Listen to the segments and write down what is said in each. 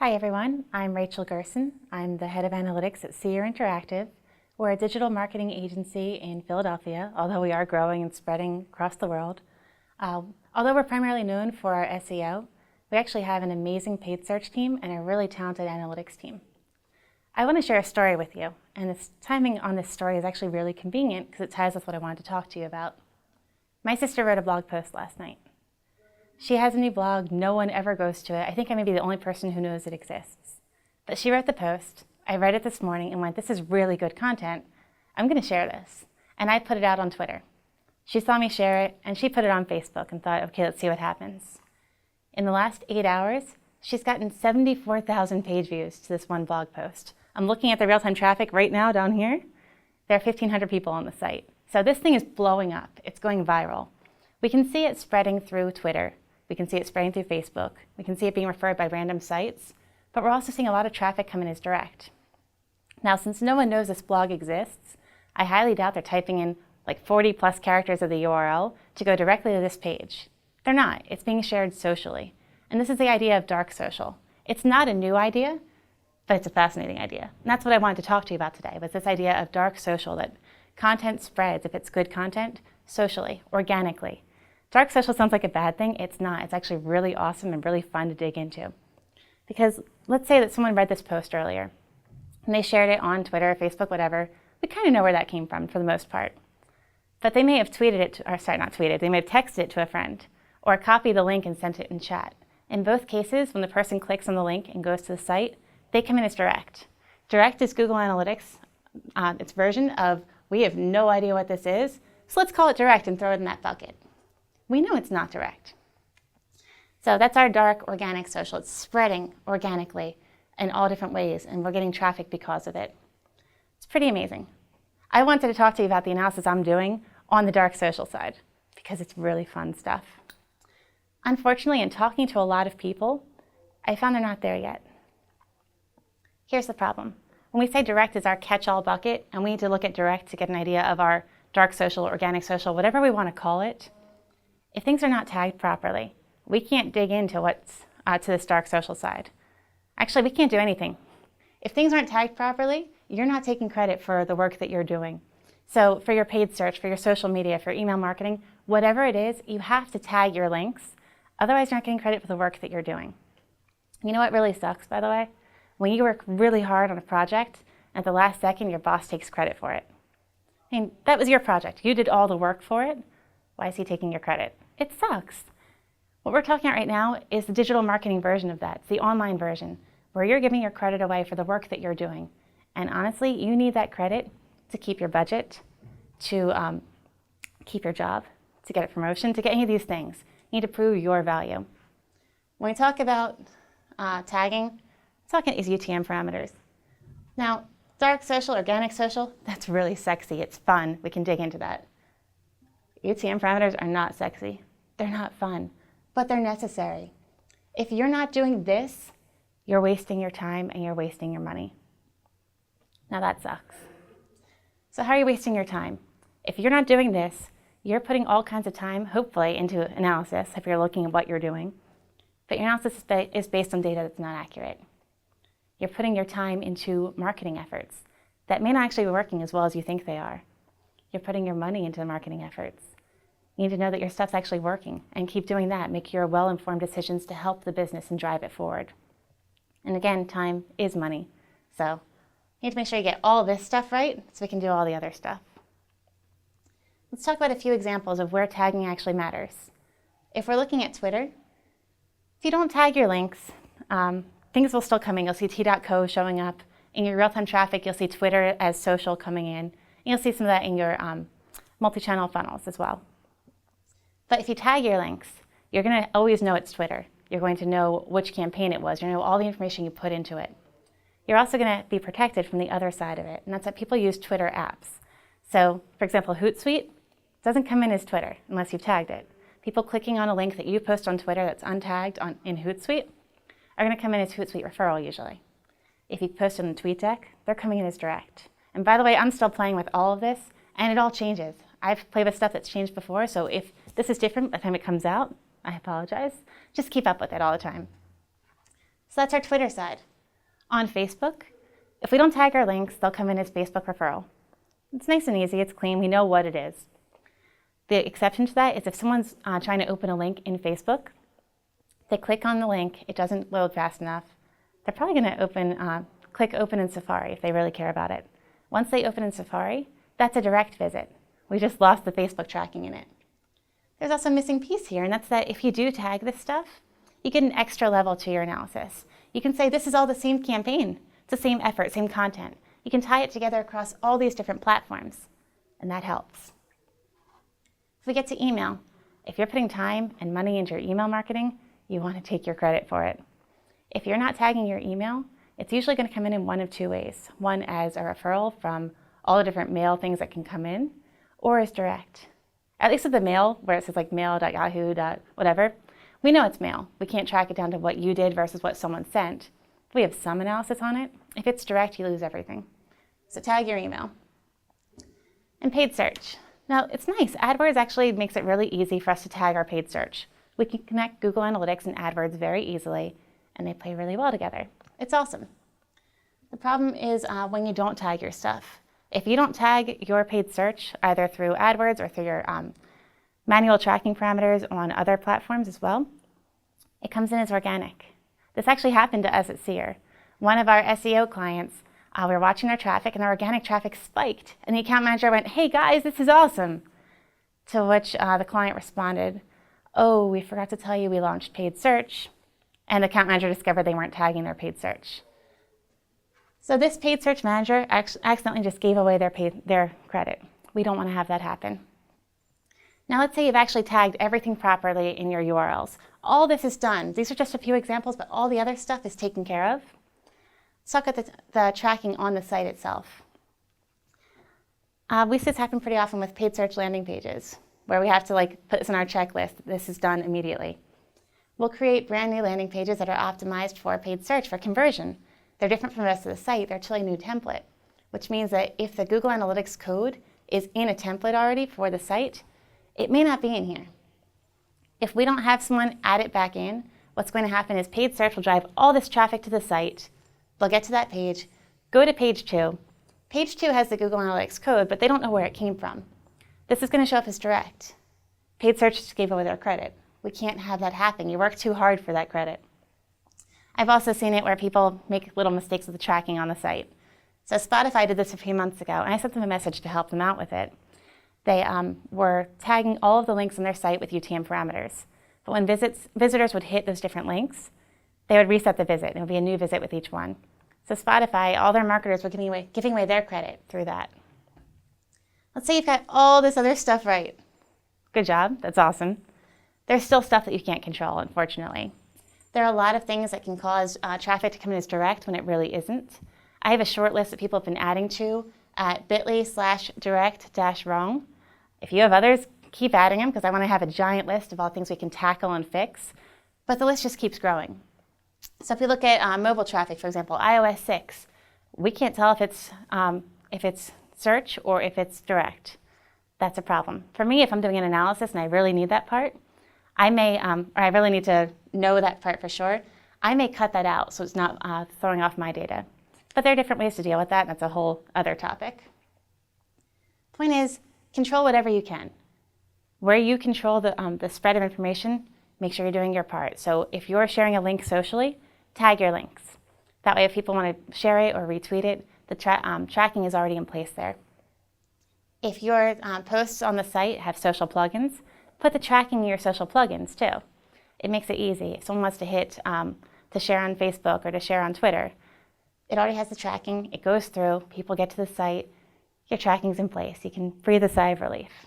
Hi everyone, I'm Rachael Gerson. I'm the head of analytics at Seer Interactive. We're a digital marketing agency in Philadelphia, although we are growing and spreading across the world. Although we're primarily known for our SEO, we actually have an amazing paid search team and a really talented analytics team. I want to share a story with you, and the timing on this story is actually really convenient because it ties with what I wanted to talk to you about. My sister wrote a blog post last night. She has a new blog, no one ever goes to it. I think I may be the only person who knows it exists. But she wrote the post, I read it this morning and went, this is really good content, I'm going to share this. And I put it out on Twitter. She saw me share it and she put it on Facebook and thought, okay, let's see what happens. In the last 8 hours, she's gotten 74,000 page views to this one blog post. I'm looking at the real-time traffic right now down here. There are 1,500 people on the site. So this thing is blowing up, it's going viral. We can see it spreading through Twitter. We can see it spreading through Facebook. We can see it being referred by random sites, but we're also seeing a lot of traffic come in as direct. Now, since no one knows this blog exists, I highly doubt they're typing in like 40 plus characters of the URL to go directly to this page. They're not. It's being shared socially. And this is the idea of dark social. It's not a new idea, but it's a fascinating idea. And that's what I wanted to talk to you about today, was this idea of dark social, that content spreads, if it's good content, socially, organically. Dark social sounds like a bad thing. It's not. It's actually really awesome and really fun to dig into. Because let's say that someone read this post earlier and they shared it on Twitter, Facebook, whatever. We kind of know where that came from for the most part. But they may have tweeted it, they may have texted it to a friend or copied the link and sent it in chat. In both cases, when the person clicks on the link and goes to the site, they come in as direct. Direct is Google Analytics, its version of, we have no idea what this is, so let's call it direct and throw it in that bucket. We know it's not direct. So that's our dark organic social. It's spreading organically in all different ways, and we're getting traffic because of it. It's pretty amazing. I wanted to talk to you about the analysis I'm doing on the dark social side, because it's really fun stuff. Unfortunately, in talking to a lot of people, I found they're not there yet. Here's the problem. When we say direct is our catch-all bucket, and we need to look at direct to get an idea of our dark social, organic social, whatever we want to call it, if things are not tagged properly, we can't dig into what's to this dark social side. Actually, we can't do anything. If things aren't tagged properly, you're not taking credit for the work that you're doing. So for your paid search, for your social media, for email marketing, whatever it is, you have to tag your links. Otherwise, you're not getting credit for the work that you're doing. You know what really sucks, by the way? When you work really hard on a project, and at the last second, your boss takes credit for it. I mean, that was your project. You did all the work for it. Why is he taking your credit? It sucks. What we're talking about right now is the digital marketing version of that. It's the online version, where you're giving your credit away for the work that you're doing. And honestly, you need that credit to keep your budget, to keep your job, to get a promotion, to get any of these things. You need to prove your value. When we talk about tagging, talking is UTM parameters. Now, dark social, organic social, that's really sexy. It's fun. We can dig into that. UTM parameters are not sexy. They're not fun, but they're necessary. If you're not doing this, you're wasting your time and you're wasting your money. Now that sucks. So how are you wasting your time? If you're not doing this, you're putting all kinds of time, hopefully, into analysis if you're looking at what you're doing, but your analysis is based on data that's not accurate. You're putting your time into marketing efforts that may not actually be working as well as you think they are. You're putting your money into marketing efforts. You need to know that your stuff's actually working and keep doing that. Make your well-informed decisions to help the business and drive it forward. And again, time is money. So you need to make sure you get all this stuff right so we can do all the other stuff. Let's talk about a few examples of where tagging actually matters. If we're looking at Twitter, if you don't tag your links, things will still come in. You'll see t.co showing up. In your real-time traffic, you'll see Twitter as social coming in. And you'll see some of that in your multi-channel funnels as well. But if you tag your links, you're going to always know it's Twitter. You're going to know which campaign it was. You're going to know all the information you put into it. You're also going to be protected from the other side of it, and that's that people use Twitter apps. So, for example, Hootsuite doesn't come in as Twitter unless you've tagged it. People clicking on a link that you post on Twitter that's untagged in Hootsuite are going to come in as Hootsuite referral usually. If you post it on TweetDeck, they're coming in as direct. And by the way, I'm still playing with all of this, and it all changes. I've played with stuff that's changed before, so if this is different by the time it comes out, I apologize. Just keep up with it all the time. So that's our Twitter side. On Facebook, if we don't tag our links, they'll come in as Facebook referral. It's nice and easy, it's clean, we know what it is. The exception to that is if someone's trying to open a link in Facebook, they click on the link, it doesn't load fast enough, they're probably going to click open in Safari if they really care about it. Once they open in Safari, that's a direct visit. We just lost the Facebook tracking in it. There's also a missing piece here, and that's that if you do tag this stuff, you get an extra level to your analysis. You can say this is all the same campaign. It's the same effort, same content. You can tie it together across all these different platforms, and that helps. If we get to email, if you're putting time and money into your email marketing, you want to take your credit for it. If you're not tagging your email, it's usually going to come in one of two ways. One as a referral from all the different mail things that can come in, or as direct. At least with the mail, where it says like mail.yahoo. whatever, we know it's mail. We can't track it down to what you did versus what someone sent. We have some analysis on it. If it's direct, you lose everything. So tag your email. And paid search. Now, it's nice. AdWords actually makes it really easy for us to tag our paid search. We can connect Google Analytics and AdWords very easily, and they play really well together. It's awesome. The problem is when you don't tag your stuff. If you don't tag your paid search, either through AdWords or through your manual tracking parameters on other platforms as well, it comes in as organic. This actually happened to us at Seer. One of our SEO clients, we were watching their traffic and their organic traffic spiked. And the account manager went, "Hey guys, this is awesome." To which the client responded, "Oh, we forgot to tell you we launched paid search." And the account manager discovered they weren't tagging their paid search. So this paid search manager accidentally just gave away their credit. We don't want to have that happen. Now let's say you've actually tagged everything properly in your URLs. All this is done. These are just a few examples, but all the other stuff is taken care of. Let's talk about the tracking on the site itself. We see this happen pretty often with paid search landing pages, where we have to put this in our checklist. This is done immediately. We'll create brand new landing pages that are optimized for paid search for conversion. They're different from the rest of the site. They're actually a new template, which means that if the Google Analytics code is in a template already for the site, it may not be in here. If we don't have someone add it back in, what's going to happen is paid search will drive all this traffic to the site. They'll get to that page, go to page 2. Page 2 has the Google Analytics code, but they don't know where it came from. This is going to show up as direct. Paid search just gave away their credit. We can't have that happen. You work too hard for that credit. I've also seen it where people make little mistakes with the tracking on the site. So Spotify did this a few months ago, and I sent them a message to help them out with it. They were tagging all of the links on their site with UTM Parameters. But when visitors would hit those different links, they would reset the visit. It would be a new visit with each one. So Spotify, all their marketers were giving away their credit through that. Let's say you've got all this other stuff right. Good job, that's awesome. There's still stuff that you can't control, unfortunately. There are a lot of things that can cause traffic to come in as direct when it really isn't. I have a short list that people have been adding to at bit.ly/direct-wrong. If you have others, keep adding them because I want to have a giant list of all things we can tackle and fix. But the list just keeps growing. So if you look at mobile traffic, for example, iOS 6, we can't tell if it's search or if it's direct. That's a problem. For me, if I'm doing an analysis and I really need that part, I may, or I really need to know that part for sure, I may cut that out so it's not throwing off my data. But there are different ways to deal with that, and that's a whole other topic. Point is, control whatever you can. Where you control the spread of information, make sure you're doing your part. So if you're sharing a link socially, tag your links. That way if people want to share it or retweet it, the tracking is already in place there. If your posts on the site have social plugins, put the tracking in your social plugins too. It makes it easy. If someone wants to hit to share on Facebook or to share on Twitter, it already has the tracking, it goes through, people get to the site, your tracking's in place. You can breathe a sigh of relief.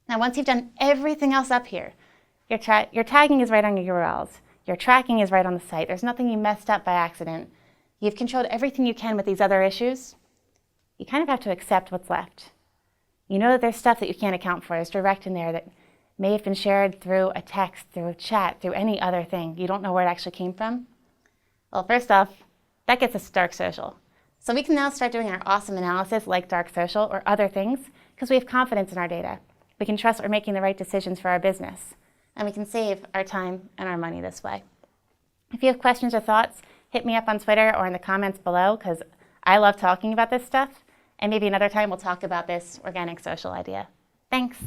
Now once you've done everything else up here, your tagging is right on your URLs, your tracking is right on the site, there's nothing you messed up by accident, you've controlled everything you can with these other issues, you kind of have to accept what's left. You know that there's stuff that you can't account for, there's direct in there that may have been shared through a text, through a chat, through any other thing. You don't know where it actually came from. Well, first off, that gets us dark social. So we can now start doing our awesome analysis like dark social or other things because we have confidence in our data. We can trust we're making the right decisions for our business, and we can save our time and our money this way. If you have questions or thoughts, hit me up on Twitter or in the comments below, because I love talking about this stuff. And maybe another time we'll talk about this organic social idea. Thanks.